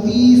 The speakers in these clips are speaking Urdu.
30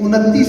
29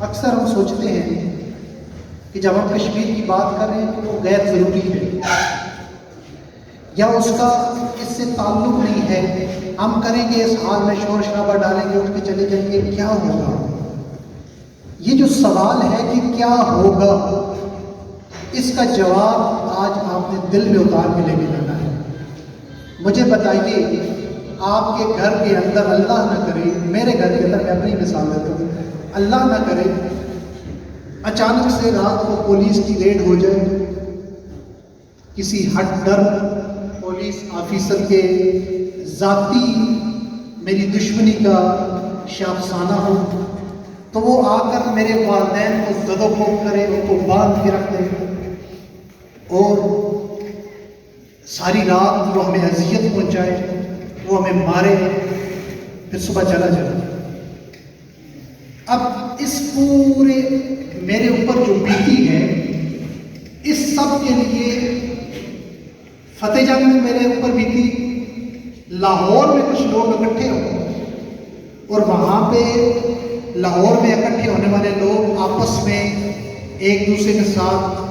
اکثر ہم سوچتے ہیں کہ جب ہم کشمیر کی بات کر رہے ہیں تو وہ غیر ضروری ہے یا اس کا اس سے تعلق نہیں ہے، ہم کریں گے اس حال میں شور شرابہ ڈالیں گے، اٹھ کے چلے جائیں گے، کیا ہوگا؟ یہ جو سوال ہے کہ کیا ہوگا، اس کا جواب آج آپ نے دل میں اتار کے لے کے جانا ہے۔ مجھے بتائیے، آپ کے گھر کے اندر اللہ نہ کرے، میرے گھر کے اندر میں اپنی مثال دیتا ہوں، اللہ نہ کرے اچانک سے رات کو پولیس کی ریڈ ہو جائے، کسی ہٹ ڈر پولیس آفیسر کے ذاتی میری دشمنی کا شاخسانہ ہو تو وہ آ کر میرے والدین کو زد و کوب کرے، ان کو باندھ کے رکھ دے اور ساری رات وہ ہمیں اذیت پہنچائے، وہ ہمیں مارے، پھر صبح چلا جائے۔ اب اس پورے میرے اوپر جو بیتی ہے، اس سب کے لیے فتح جنگ میں میرے اوپر بیتی، لاہور میں کچھ لوگ اکٹھے ہو اور وہاں پہ لاہور میں اکٹھے ہونے والے لوگ آپس میں ایک دوسرے کے ساتھ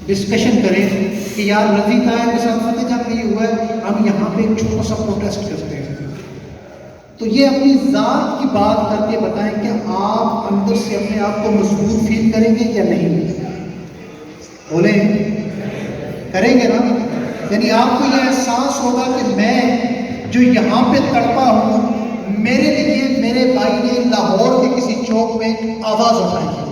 ڈسکشن کریں کہ یار رضی طاہر کے ساتھ فتح جنگ نہیں ہوا ہے، ہم یہاں پہ ایک چھوٹا سا پروٹیسٹ کرتے ہیں۔ تو یہ اپنی ذات کی بات کر کے بتائیں کہ آپ اندر سے اپنے آپ کو مضبوط فیل کریں گے یا نہیں؟ بولیں، کریں گے نا؟ یعنی آپ کو یہ احساس ہوگا کہ میں جو یہاں پہ تڑپا ہوں، میرے لیے میرے بھائی نے لاہور کے کسی چوک میں آواز اٹھائی ہے۔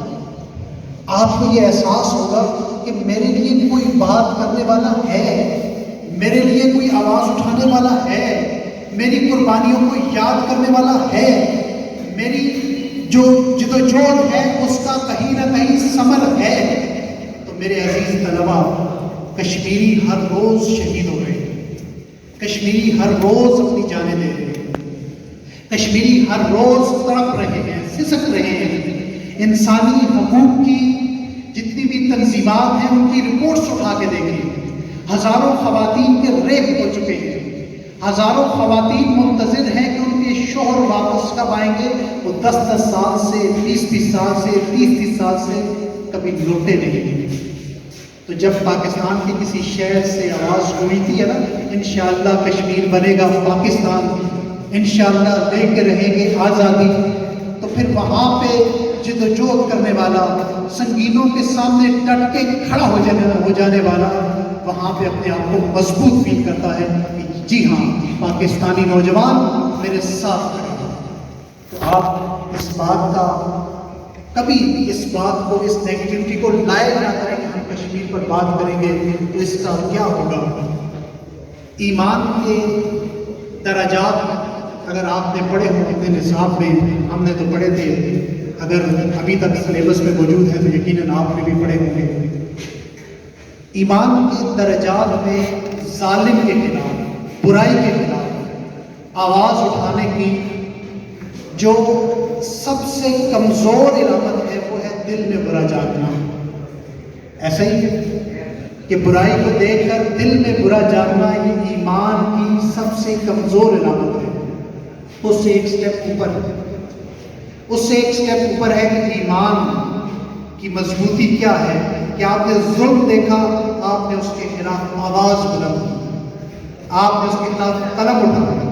آپ کو یہ احساس ہوگا کہ میرے لیے کوئی بات کرنے والا ہے، میرے لیے کوئی آواز اٹھانے والا ہے، میری قربانیوں کو یاد کرنے والا ہے، میری جو جدوجہد ہے اس کا کہیں نہ کہیں ثمر ہے۔ تو میرے عزیز طلباء، کشمیری ہر روز شہید ہو رہے ہیں، کشمیری ہر روز اپنی جانیں دے رہے ہیں، کشمیری ہر روز تڑپ رہے ہیں، سسک رہے ہیں۔ انسانی حقوق کی جتنی بھی تنظیمات ہیں ان کی رپورٹس اٹھا کے دیکھیں، ہزاروں خواتین کے ریپ ہو چکے ہیں، ہزاروں خواتین منتظر ہیں کہ ان کے شوہر واپس کب آئیں گے، وہ 10 سال سے، 20 سال سے، 30 سال سے کبھی لوٹے نہیں۔ تو جب پاکستان کے کسی شہر سے آواز گونجتی ہے نا، انشاءاللہ کشمیر بنے گا پاکستان، انشاءاللہ لے کے رہیں گے آزادی، تو پھر وہاں پہ جدوجہد کرنے والا، سنگینوں کے سامنے ڈٹ کے کھڑا ہو جانے والا وہاں پہ اپنے آپ کو مضبوط فیل کرتا ہے کہ جی ہاں، پاکستانی نوجوان میرے ساتھ کھڑے ہیں۔ تو آپ اس بات کا کبھی اس بات کو، اس نیگیٹیوٹی کو لائے نہ کریں کہ ہم کشمیر پر بات کریں گے تو اس کا کیا ہوگا۔ ایمان کے درجات اگر آپ نے پڑھے ہوں اپنے نصاب میں، ہم نے تو پڑھے تھے، اگر ابھی تک سلیبس میں موجود ہے تو یقیناً آپ نے بھی پڑھے ہوں گے۔ ایمان کے درجات میں ظالم کے خلاف، برائی کے خلاف آواز اٹھانے کی جو سب سے کمزور علامت ہے وہ ہے دل میں برا جاگنا۔ ایسا ہی ہے کہ برائی کو دیکھ کر دل میں برا جاگنا یہ ایمان کی سب سے کمزور علامت ہے۔ اس سے ایک سٹیپ اوپر ہے، اس سے ایک سٹیپ اوپر ہے کہ ایمان کی مضبوطی کیا ہے کہ آپ نے ظلم دیکھا، آپ نے اس کے خلاف آواز بلند کی، آپ نے اس کے خلاف قلم اٹھایا۔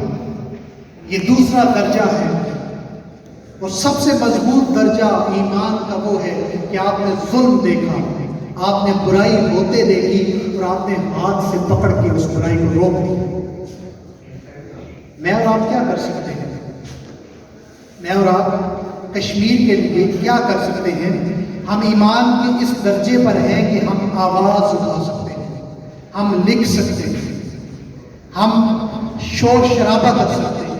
یہ دوسرا درجہ ہے، اور سب سے مضبوط درجہ ایمان کا وہ ہے کہ آپ نے ظلم دیکھا، آپ نے برائی ہوتے دیکھی اور آپ نے ہاتھ سے پکڑ کے اس برائی کو روک دیا۔ میں اور آپ کیا کر سکتے ہیں؟ میں اور آپ کشمیر کے لیے کیا کر سکتے ہیں؟ ہم ایمان کے اس درجے پر ہیں کہ ہم آواز اٹھا سکتے ہیں، ہم لکھ سکتے ہیں، ہم شور شرابہ کر سکتے ہیں،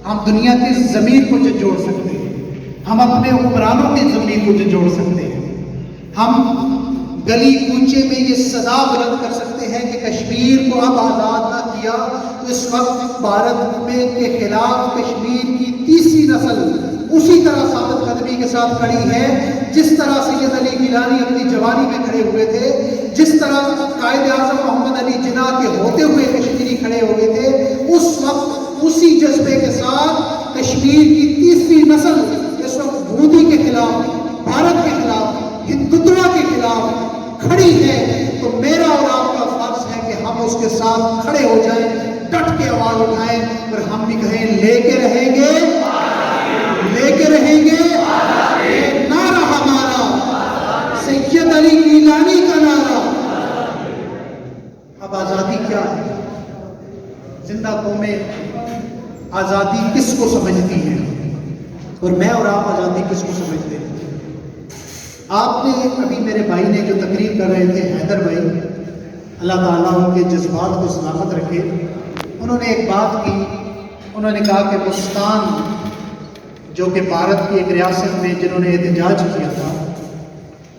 ہم دنیا کی ضمیر کو جھنجھوڑ سکتے ہیں، ہم اپنے حکمرانوں کی ضمیر کو جھنجھوڑ سکتے ہیں، ہم گلی کوچے میں یہ صدا بلند کر سکتے ہیں کہ کشمیر کو اب آزاد نہ کیا تو اس وقت بھارت میں کے خلاف کشمیر کی تیسری نسل اسی طرح ثابت قدمی کے ساتھ کھڑی ہے جس طرح سید علی گیلانی اپنی جوانی میں کھڑے ہوئے تھے، جس طرح قائد اعظم محمد علی جناح کے ہوتے ہوئے کشمیری کھڑے ہوئے تھے۔ اس وقت اسی جذبے کے ساتھ کشمیر کی تیسری نسل اس وقت مودی کے خلاف بھارت کے خلاف، ہندوتوا کے خلاف کھڑی ہے، تو میرا اور آپ کا فرض ہے کہ ہم اس کے ساتھ کھڑے ہو جائیں، ڈٹ کے آواز اٹھائیں، اور ہم بھی کہیں لے کے رہیں گے، لے کے رہیں گے یہ نعرہ ہمارا، سید علی گیلانی کا نعرہ۔ اب آزادی کیا ہے؟ زندہ قومیں آزادی کس کو سمجھتی ہیں، اور میں اور آپ آزادی کس کو سمجھتے ہیں؟ آپ نے ابھی میرے بھائی نے جو تقریر کر رہے تھے، حیدر بھائی، اللہ تعالیٰ ان کے جذبات کو سلامت رکھے، انہوں نے ایک بات کی، انہوں نے کہا کہ مسکان جو کہ بھارت کی ایک ریاست میں جنہوں نے احتجاج کیا تھا،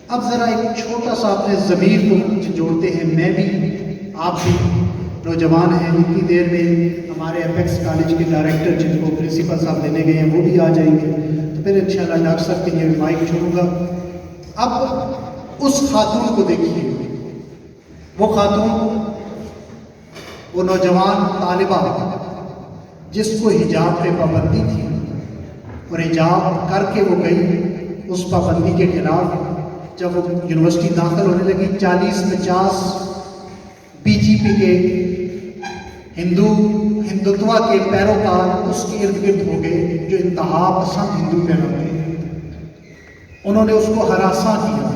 اب ذرا ایک چھوٹا سا اپنے ضمیر کو جوڑتے ہیں، میں بھی آپ بھی نوجوان ہیں، اتنی دیر میں ہمارے اپیکس کالج کے ڈائریکٹر جن کو پرنسپل صاحب لینے گئے ہیں وہ بھی آ جائیں گے، تو پھر انشاءاللہ ڈاکٹر صاحب کے لیے مائک چھوڑوں گا۔ اب اس خاتون کو دیکھیے، وہ خاتون، وہ نوجوان طالبہ جس کو حجاب پہ پابندی تھی اور حجاب کر کے وہ گئی اس پابندی کے خلاف، جب وہ یونیورسٹی داخل ہونے لگی 40-50 بی جے پی کے ہندوتوا کے پیروکار اس کے ارد گرد ہو گئے جو انتہا پسند ہندو کہلاتے ہیں، انہوں نے اس کو ہراساں کیا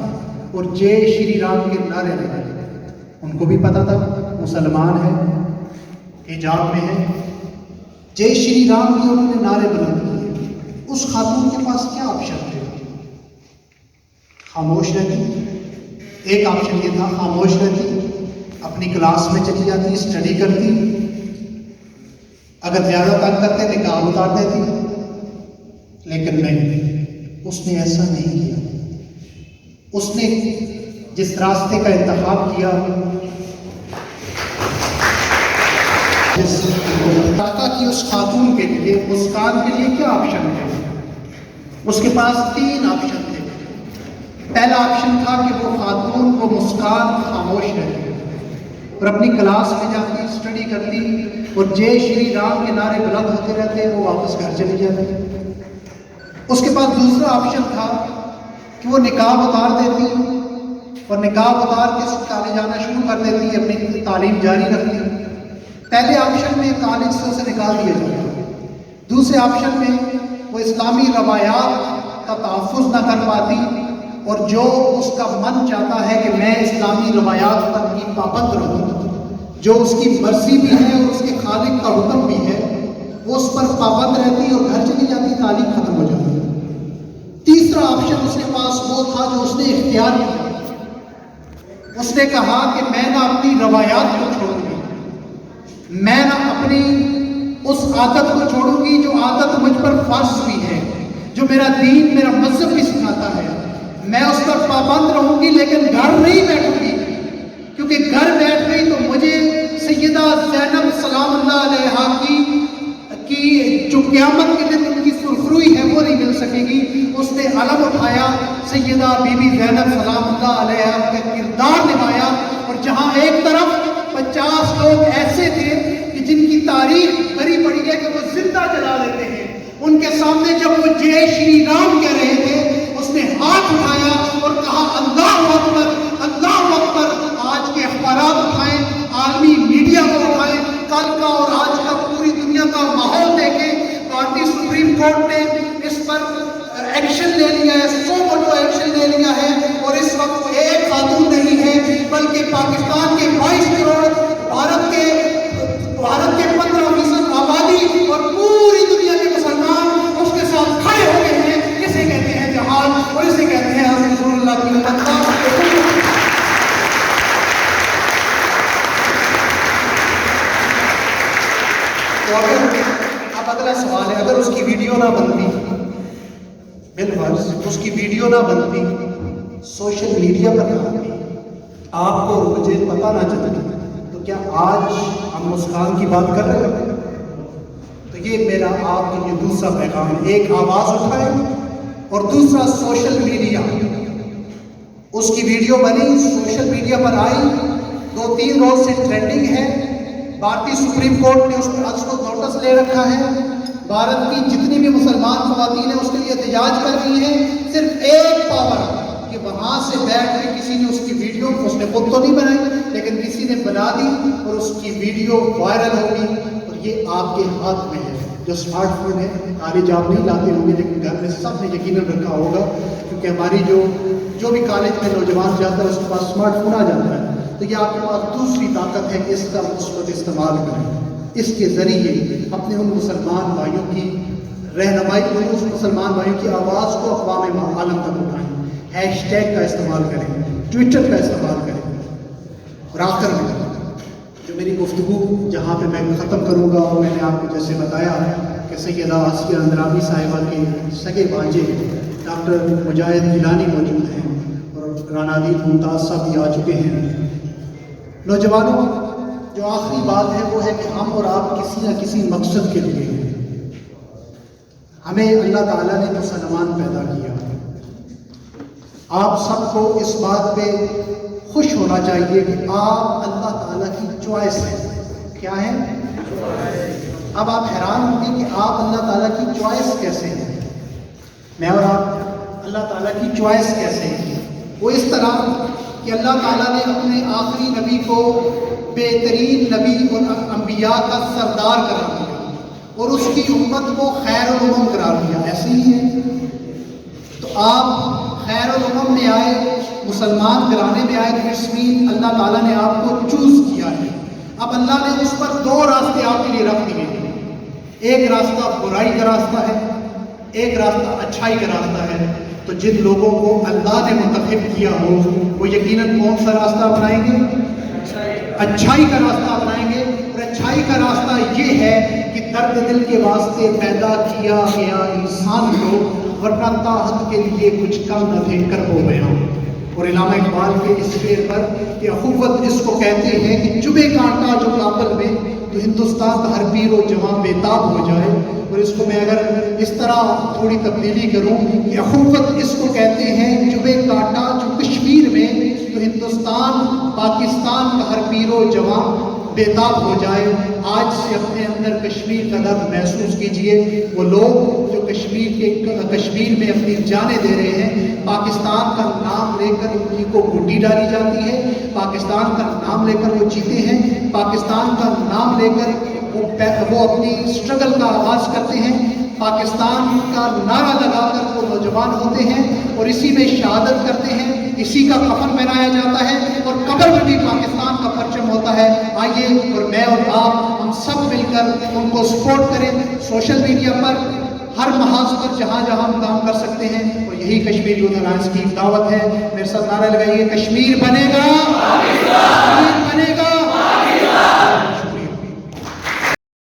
اور جے شری رام کے نعرے لگائے۔ ان کو بھی پتا تھا مسلمان ہے، حجاب میں ہے، جے شری رام کے انہوں نے نعرے بلند کیے۔ اس خاتون کے پاس کیا آپشن تھے؟ خاموش رہتی۔ ایک آپشن یہ تھا خاموش رہتی، اپنی کلاس میں چلی جاتی، اسٹڈی کرتی، اگر زیادہ تنگ کرتے نقاب اتار دیتی، لیکن نہیں، اس نے ایسا نہیں کیا۔ اس نے جس راستے کا انتخاب کیا، جس کی اس خاتون کے لیے، مسکان کے لیے کیا آپشن تھے؟ اس کے پاس 3 آپشن تھے۔ پہلا آپشن تھا کہ وہ خاتون، وہ مسکان خاموش رہتی اور اپنی کلاس میں جاتی، اسٹڈی کرتی، اور جے شری رام کے نعرے بلند ہوتے رہتے، وہ واپس گھر چلی جاتی۔ اس کے پاس دوسرا آپشن تھا کہ وہ نقاب اتار دیتی اور نقاب اتار کے کالج جانا شروع کر دیتی، اپنی تعلیم جاری رکھتی۔ پہلے آپشن میں کالج سے اسے نکال دیا جاتا، دوسرے آپشن میں وہ اسلامی روایات کا تحفظ نہ کر پاتی، اور جو اس کا من چاہتا ہے کہ میں اسلامی روایات پر کی پابند رہوں، جو اس کی مرضی بھی ہے اور اس کے خالق کا حکم بھی ہے، وہ اس پر پابند رہتی اور گھر چلی جاتی، تعلیم ختم ہو جاتی۔ تیسرا آپشن اس کے پاس وہ تھا جو اس نے اختیار کیا۔ اس نے کہا کہ میں نہ اپنی روایات کو چھوڑوں گی، میں نہ اپنی اس عادت کو چھوڑوں گی جو عادت مجھ پر فرض بھی ہے، جو میرا دین، میرا مذہب بھی سکھاتا ہے، میں اس پر پابند رہوں گی، لیکن گھر نہیں بیٹھوں گی، کیونکہ گھر بیٹھ گئی تو مجھے سیدہ زینب سلام اللہ علیہا کی جو قیامت کے دن ان کی سرخروئی ہے وہ نہیں مل سکے گی۔ اس نے علم اٹھایا، سیدہ بی بی زینب سلام اللہ علیہا کا کردار نبھایا، اور جہاں ایک طرف 50 لوگ ایسے تھے کہ جن کی تاریخ بھری پڑی ہے کہ وہ زندہ جلا دیتے ہیں، ان کے سامنے جب وہ جے شری رام کہہ رہے تھے، اس نے ہاتھ اٹھایا اور کہا اللہ اکبر، اللہ اکبر۔ آج کے اخبارات اٹھائیں، عالمی میڈیا کو اٹھائیں، کل کا اور آج کا پوری دنیا کا ماحول دیکھیں، بھارتی سپریم کورٹ نے اس پر ایکشن لے لیا ہے، 100 ووٹوں ایکشن لے لیا ہے، اور اس وقت ایک خاتون نہیں ہے بلکہ پاکستان کے 22 کروڑ، بھارت کے 15% آبادی اور پوری دنیا کے مسلمان اس کے ساتھ کھڑے ہو گئے ہیں۔ اسے کہتے ہیں جہاد، اور اسے کہتے ہیں رسول اللہ کی امت کا۔ تو اب اگلا سوال ہے، اگر اس کی ویڈیو نہ بنتی، بالفرض اس کی ویڈیو نہ بنتی، سوشل میڈیا پر نہ آتی، آپ کو مجھے پتہ نہ چلتی، تو کیا آج ہم مسکان کی بات کر رہے ہیں؟ تو یہ میرا آپ کے لیے دوسرا پیغام ہے، ایک آواز اٹھائیں، اور دوسرا سوشل میڈیا۔ اس کی ویڈیو بنی، سوشل میڈیا پر آئی، 2-3 روز سے ٹرینڈنگ ہے، بھارتی سپریم کورٹ نے اس کو نوٹس لے رکھا ہے، بھارت کی جتنی بھی مسلمان خواتین ہیں اس کے لیے احتجاج کر رہی ہیں، صرف ایک پاور کہ وہاں سے بیٹھ کے کسی نے اس کی ویڈیو، اس نے خود تو نہیں بنائی لیکن کسی نے بنا دی اور اس کی ویڈیو وائرل ہوگی، اور یہ آپ کے ہاتھ میں ہے۔ جو اسمارٹ فون ہے، کالج آپ نہیں لاتے ہوں گے لیکن گھر میں سب نے یقیناً رکھا ہوگا، کیونکہ ہماری جو بھی کالج میں نوجوان جاتا ہے اس کے پاس اسمارٹ فون آ جاتا ہے، تو یہ آپ کے پاس دوسری طاقت ہے کہ اس کا مثبت استعمال کریں۔ اس کے ذریعے اپنے ان مسلمان بھائیوں کی رہنمائی کریں، اس مسلمان بھائیوں کی آواز کو اقوام عالم تک اٹھائیں، ہیش ٹیگ کا استعمال کریں، ٹویٹر کا استعمال کریں۔ اور آخر میں جو میری گفتگو جہاں پہ میں ختم کروں گا، اور میں نے آپ کو جیسے بتایا کہ سیدہ آسیہ اندرابی صاحبہ کے سگے بھانجے ڈاکٹر مجاہد گیلانی موجود ہیں، اور رانا ادیب ممتاز صاحب بھی آ چکے ہیں۔ نوجوانوں، جو آخری بات ہے وہ ہے کہ ہم اور آپ کسی نہ کسی مقصد کے لیے ہیں۔ ہمیں اللہ تعالیٰ نے مسلمان پیدا کیا۔ آپ سب کو اس بات پہ خوش ہونا چاہیے کہ آپ اللہ تعالیٰ کی چوائس ہیں۔ کیا ہے؟ اب آپ حیران ہوں گے کہ آپ اللہ تعالیٰ کی چوائس کیسے ہیں؟ میں اور آپ اللہ تعالیٰ کی چوائس کیسے ہیں؟ وہ اس طرح کہ اللہ تعالیٰ نے اپنے آخری نبی کو بہترین نبی اور انبیاء کا سردار قرار دیا اور اس کی امت کو خیر الامم قرار دیا۔ ایسے ہی ہے؟ تو آپ خیر الامم میں آئے، مسلمان گھرانے میں آئے، تو اس میں اللہ تعالیٰ نے آپ کو چوز کیا ہے۔ اب اللہ نے اس پر دو راستے آپ کے لیے رکھ دیے ہیں، ایک راستہ برائی کا راستہ ہے، ایک راستہ اچھائی کا راستہ ہے۔ تو جن لوگوں کو اللہ نے منتخب کیا ہو وہ یقیناً کون سا راستہ اپنائیں گے؟ اچھائی کا راستہ اپنائیں گے۔ اور اچھائی کا راستہ یہ ہے کہ درد دل کے واسطے پیدا کیا گیا انسان کو، ورنہ طاعت کے لیے کچھ کم نہ تھے کر ہو گیا۔ اور علامہ اقبال کے اس شعر پر کہ اخوت اس کو کہتے ہیں کہ چبھے کانٹا جو کابل میں تو ہندوستان کا ہر پیر و جوان بےتاب ہو جائے۔ اور اس کو میں اگر اس طرح تھوڑی تبدیلی کروں کہ اخوت اس کو کہتے ہیں چبھے کانٹا جو کشمیر میں تو ہندوستان پاکستان کا ہر پیر و جوان بےتاب ہو جائے۔ آج سے اپنے اندر کشمیر کا درد محسوس کیجئے۔ وہ لوگ جو کشمیر میں اپنی جانیں دے رہے ہیں، پاکستان کا نام لے کر ان کو گوٹی ڈالی جاتی ہے، پاکستان کا نام لے کر وہ جیتے ہیں، پاکستان کا نام لے کر وہ اپنی اسٹرگل کا آغاز کرتے ہیں، پاکستان کا نعرہ لگا کر وہ نوجوان ہوتے ہیں اور اسی میں شہادت کرتے ہیں، اسی کا کفن پہنایا جاتا ہے اور قبر میں بھی پاکستان کا پرچم ہوتا ہے۔ آئیے اور میں اور آپ ہم سب مل کر ان کو سپورٹ کریں، سوشل میڈیا پر ہر محاذ پر جہاں جہاں ہم کام کر سکتے ہیں، اور یہی کشمیر یوتھ الائنس کی دعوت ہے۔ میرے ساتھ نعرہ لگائیے، کشمیر بنے گا، کشمیر بنے گا۔